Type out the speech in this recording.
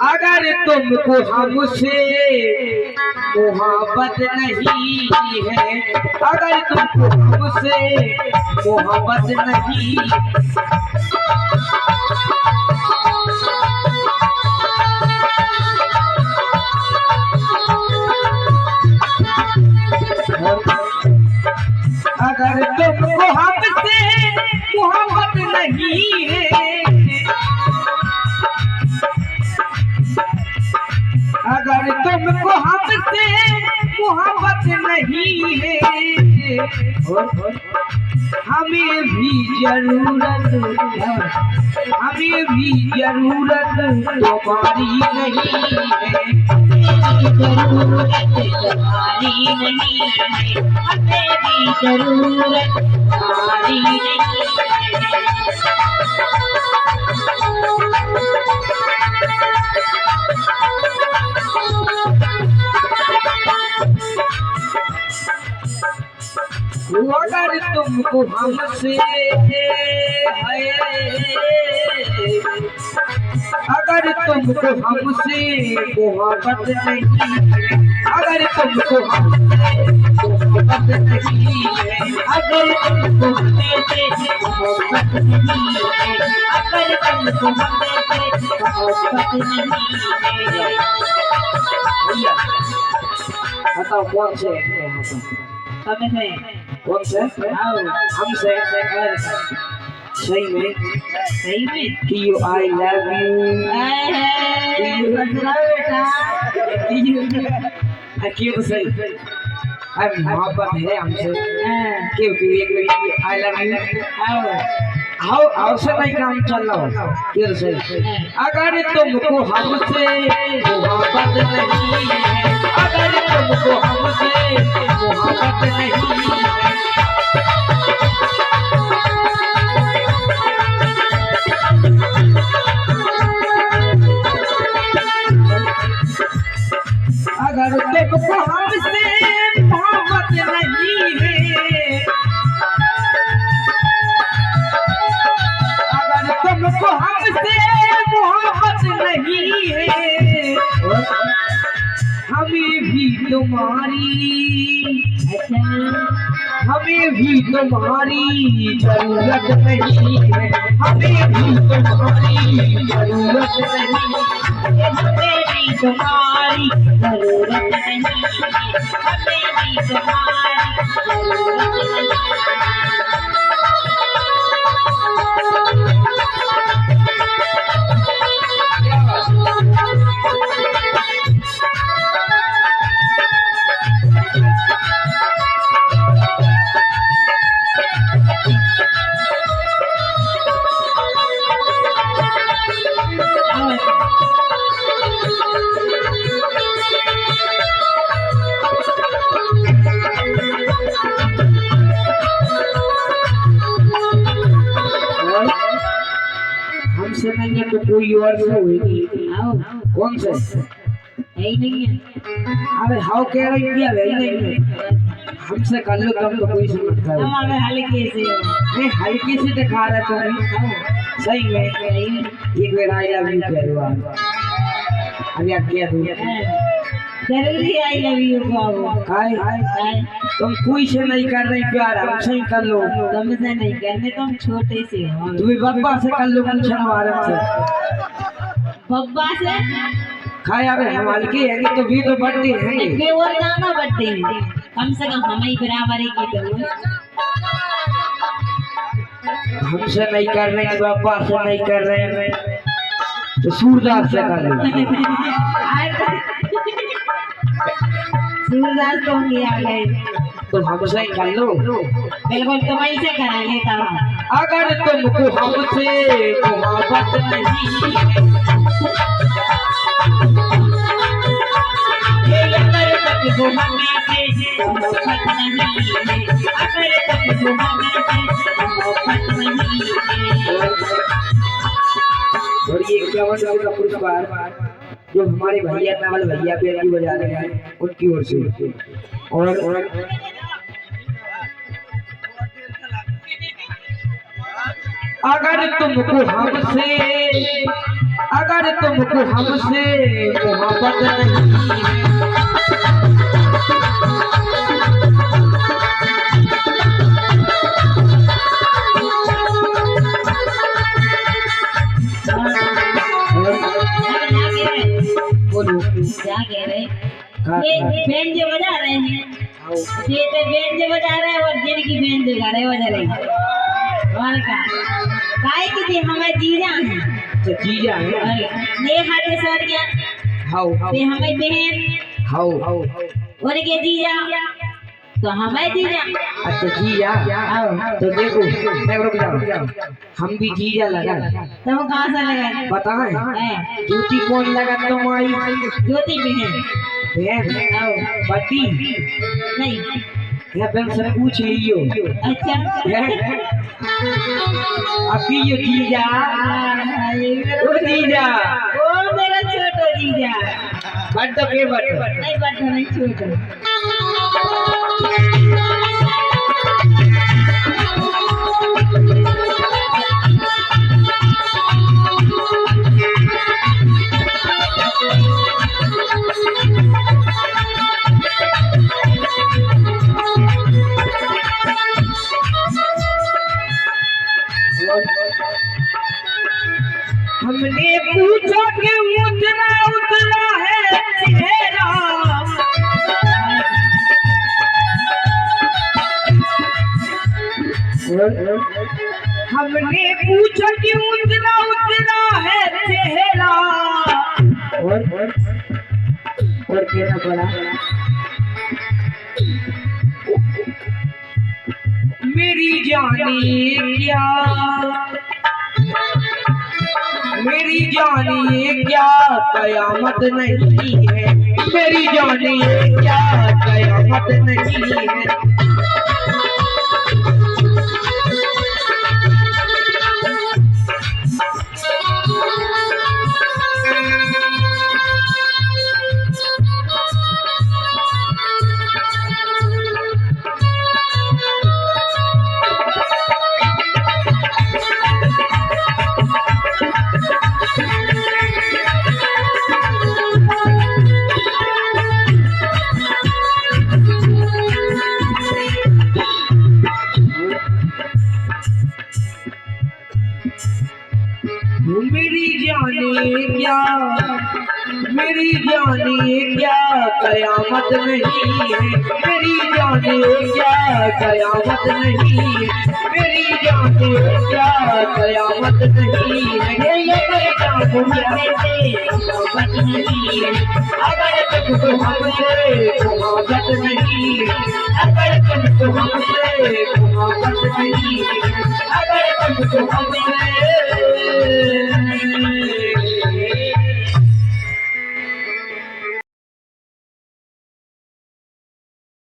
अगर तुमको हमसे मोहब्बत नहीं है, अगर तुमको हमसे मोहब्बत नहीं, अगर तुमको हमसे मोहब्बत नहीं है, अगर तुमको हमसे मोहब्बत नहीं है, हमें भी जरूरत तुम्हारी नहीं है, जरूरत तुम्हारी नहीं है, हमें भी जरूरत तुम्हारी नहीं है। अगर तुमको हमसे अगर तुमको हमसे मोहब्बत नहीं, अगर तुमको मोहब्बत नहीं है, अगर तुमको हमसे मोहब्बत नहीं है, अगर तुमको हमसे मोहब्बत नहीं है। बताओ कौन से कौन से हमसे सही में यू आई लव यू क्यों सही मोहब्बत है हमसे क्योंकि एक आई लव यू आओ से नहीं काम चल रहा क्यों सही। अगर तुमको हमसे मोहब्बत नहीं है, अगर तुमको हमसे मोहब्बत नहीं है, अगर तुमको हमसे मोहब्बत नहीं है, अगर तुमको हमसे मोहब्बत नहीं है, हमें भी तुम्हारी हमें भी तुम्हारी जरूरत नहीं है, हमें भी तुम्हारी जरूरत नहीं है, हमें भी तुम्हारी जरूरत नहीं है, हमें भी तुम्हारी जरूरत नहीं है। हमसे नहीं है तो कोई और से होगी। कौन से है ही नहीं है। अरे हाउ कह रही क्या है नहीं है, हमसे कर लो तब तो कोई समझता है। हम अगर हल्के से नहीं हल्के से दिखा रहा तुम्हें सही में एक बार आई लव यू कह दो आप। अभी आप क्या दो जरूरी आई लव यू को हाय तुम कोई से नहीं कर रही प्यार, हमसे ही कर लो। तुमसे नहीं करने, तुम छोटे से हो। तुम्हें बब्बा से कर लो पूछन वाले से। बब्बा से खाए अबे हम हल्के हैं तो भी तो बढ़ते हैं वे और गाना बढ़ते हैं, कम से कम हमें बराबरी की तो हमसे नहीं कर रहे हैं, बब्बा से नहीं कर रहे हैं तो सूरदास से कर लो। सूरदास तो होंगे आ गए तो हमसे ही कर लो। बिल्कुल तुम्हारी से करा लेता हूँ। अगर तुमको हमसे मोहब्बत नहीं है, अगर तुमको हमसे मोहब्बत नहीं है, अगर तुमको हमसे मोहब्बत नहीं है। और ये 51 का पुरस्कार जो हमारे भैया नावल भैया पे बजा रहे हैं उनकी ओर से। और अगर तुमको हमसे अगर तुमको हमसे मोहब्बत नहीं है। बोलो क्या कह रहे ये बैंड जो बजा रहे हैं ये तो बैंड जो बजा रहे हैं और जिनकी बैंड जो गा रहे बजा रहे और का काय की थी हमारे जीजा हैं तो जीजा है और ये हाथ सर क्या हाउ ये हमारी बहन हाउ और के जीजा तो हमारे जीजा अच्छा जीजा तो देखो मैं रुक जाओ हम भी जीजा लगा तो वो कहाँ से लगा पता है ज्योति कौन लगा तुम्हारी ज्योति बहन बहन पति नहीं या बहन से पूछ लियो अच्छा अभी ये जीजा ओ जीजा ओ मेरा छोटो जीजा बट तो के बट नहीं बड़ा नहीं छोटो हमने पूछा कि उतना उतना है चेहरा हमने पूछा कि उतना उतना है चेहरा और कहना पड़ा मेरी जानिए क्या मेरी जानिए क्या कयामत नहीं है मेरी जानिए क्या कयामत नहीं है मेरी जानिए क्या कयामत नहीं है मेरी जानिए क्या कयामत नहीं है मेरी जानिए क्या कयामत नहीं है ये मोहब्बत नहीं है अगर तुमको हमसे मोहब्बत नहीं है अगर तुमको हमसे मोहब्बत नहीं है अगर तुमको